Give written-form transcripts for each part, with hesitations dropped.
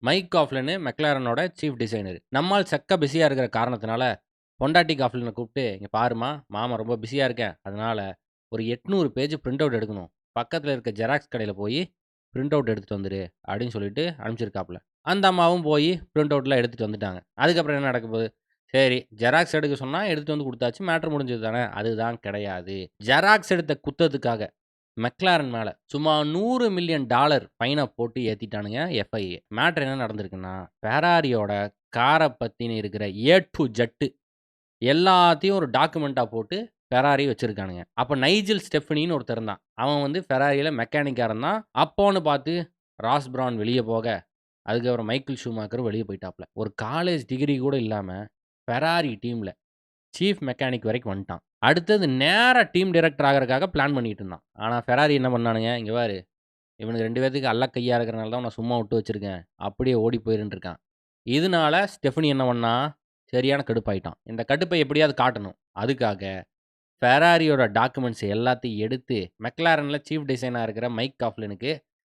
Mic காஃப்லன்னு மெக்லாரனோட chief designer. நம்மாள் செக்க பிஸியா இருக்கிற காரணத்தினால, பொண்டாட்டி காஃப்லின கூப்பிட்டு, "இங்க பாரும்மா, மாமா ரொம்ப பிஸியா இருக்கேன். அதனால ஒரு 800 பேஜ் பிரிண்ட் அவுட் எடுக்கணும். பக்கத்துல இருக்க ஜெராக்ஸ் கடையில போயி பிரிண்ட் அவுட் எடுத்துட்டு வந்துரு" அப்படின்னு சொல்லிட்டு அனுப்பிச்சிருக்காப்புல. அந்த அம்மாவும் போயி பிரிண்ட் அவுட்லாம் எடுத்துட்டு வந்துட்டாங்க. அதுக்கப்புறம் என்ன நடக்க போகுது? சரி, ஜெராக்ஸ் எடுக்க சொன்னா எடுத்துட்டு வந்து குடுத்தாச்சு. மேட்டர் முடிஞ்சது தானே. அதுதான் கிடையாது. ஜெராக்ஸ் எடுத்த குத்தத்துக்காக மெக்லாரன் மேல சும்மா $100,000,000 ஃபைன போட்டு ஏத்திட்டானுங்க எஃப்ஐஏ. மேட்டர் என்ன நடந்திருக்குன்னா, ஃபெராரியோட கார பத்தின இருக்கிற ஏ டூ ஜெட் எல்லாத்தையும் ஒரு டாக்குமெண்ட்டா போட்டு ஃபெராரி வச்சிருக்கானுங்க. அப்ப நைஜல் ஸ்டெஃபனின்னு ஒருத்தன் இருந்தான். அவன் வந்து ஃபெராரியில மெக்கானிக்கா இருந்தான். அப்போன்னு பார்த்து ராஸ் பிரான் வெளிய போக, அதுக்கப்புறம் மைக்கேல் ஷூமாக்கரும் வெளிய போயிட்டாப்ல. ஒரு காலேஜ் டிகிரி கூட இல்லாம ஃபெராரி டீம்ல சீஃப் மெக்கானிக் வரைக்கும் வந்துட்டான். அடுத்தது நேரா டீம் டைரக்டர் ஆகறக்காக பிளான் பண்ணிட்டு இருந்தான். ஆனா ஃபெராரி என்ன பண்ணானுங்க, "இங்க பாரு, இவனுங்க 2 பேத்துக்கு அல்ல கையா இருக்கிறனால தான் உன்ன சும்மா விட்டு வச்சிருக்கேன். அப்படியே ஓடி போயிருன்னு" இருக்கான். இதனால ஸ்டெஃபனி என்ன பண்ணான், சரியான கடுப்பாயிட்டான். இந்த கடுப்பை எப்படியாவது காட்டணும். அதுக்காக ஃபெராரியோட டாக்குமெண்ட்ஸ் எல்லாத்தையும் எடுத்து மெக்லாரன்ல சீஃப் டிசைனரா இருக்கிற மைக் காஃப்லினுக்கு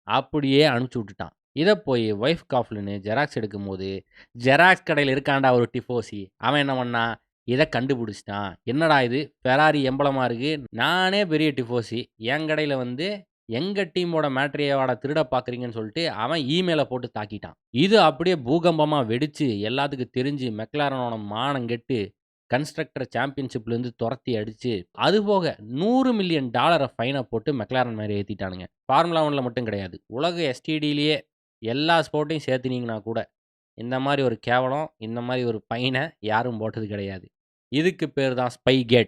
அப்படியே அனுப்பிச்சு விட்டுட்டான். இத போய் ஒய்ஃப் காஃப்லின் ஜெராக்ஸ் எடுக்கும்போது, ஜெராக்ஸ் கடையில இருக்கான்டா ஒரு டிஃபோசி. அவன் என்ன பண்ணான், இத கண்டுபிடிச்சுட்டான். என்னடா இது ஃபெராரி எம்பளமா இருக்கு. நானே பெரிய டிஃபோசி. என் கடையில வந்து எங்க டீமோட மேட்ரியவாடா திருட பார்க்குறீங்கன்னு சொல்லிட்டு அவன் இமெயில போட்டு தாக்கிட்டான். இது அப்படியே பூகம்பமா வெடிச்சு எல்லாத்துக்கும் தெரிஞ்சு மெக்லாரனோட மானம் கெட்டு கன்ஸ்ட்ரக்டர் சாம்பியன்ஷிப்லேருந்து தொரத்தி அடிச்சு, அதுபோக $100,000,000 ஃபைன போட்டு மெக்லாரன் மேல ஏத்திட்டானுங்க. ஃபார்முலா 1ல மட்டும் கிடையாது. உலக எஸ்டிடிலயே எல்லா ஸ்போர்ட்டையும் சேர்த்துனீங்கன்னா கூட, இந்த மாரி ஒரு கேவலம், இந்த மாரி ஒரு ஃபைன யாரும் போட்டது கிடையாது. இதுக்கு பேரு தான் ஸ்பை கேட்.